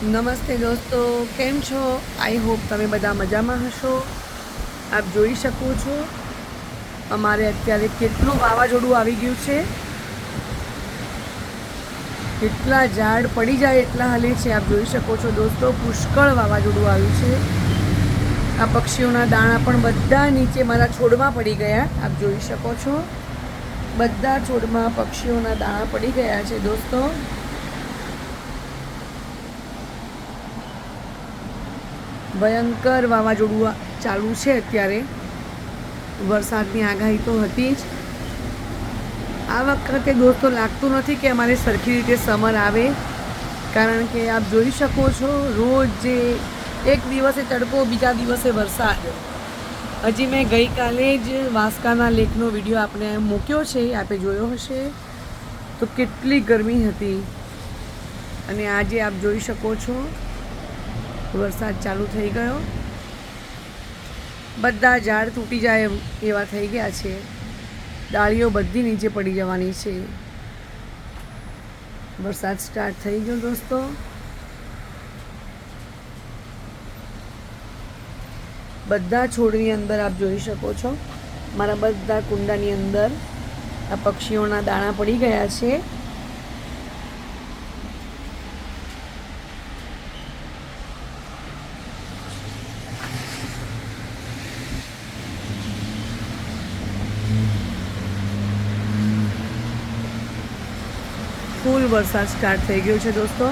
નમસ્તે દોસ્તો, કેમ છો? આઈ હોપ તમે બધા મજામાં હશો. આપ જોઈ શકો છો અમારે અત્યારે કેટલું વાવાઝોડું આવી ગયું છે. કેટલા ઝાડ પડી જાય એટલા હાલે છે. આપ જોઈ શકો છો દોસ્તો, પુષ્કળ વાવાઝોડું આવ્યું છે. આ પક્ષીઓના દાણા પણ બધા નીચે મારા છોડમાં પડી ગયા. આપ જોઈ શકો છો બધા છોડમાં પક્ષીઓના દાણા પડી ગયા છે દોસ્તો. ભયંકર વાવાઝોડું ચાલુ છે અત્યારે. વરસાદની આગાહી તો હતી જ. આ વખતે દોસ્તો લાગતું નથી કે અમારે સરખી રીતે સમર આવે, કારણ કે આપ જોઈ શકો છો રોજ જે એક દિવસે તડકો બીજા દિવસે વરસાદ. હજી મેં ગઈકાલે જ વાંસકાના લેકનો વિડીયો આપણે મૂક્યો છે, આપે જોયો હશે. તો કેટલી ગરમી હતી અને આજે આપ જોઈ શકો છો વરસાદ ચાલુ થઈ ગયો. બધા ઝાડ તૂટી જાય એવા થઈ ગયા છે. ડાળીઓ બધી નીચે પડી જવાની છે. વરસાદ સ્ટાર્ટ થઈ ગયો દોસ્તો. બધા છોડની અંદર આપ જોઈ શકો છો મારા બધા કુંડાની અંદર આ પક્ષીઓના દાણા પડી ગયા છે. ફૂલ વરસાદ સ્ટાર્ટ થઈ ગયો છે દોસ્તો.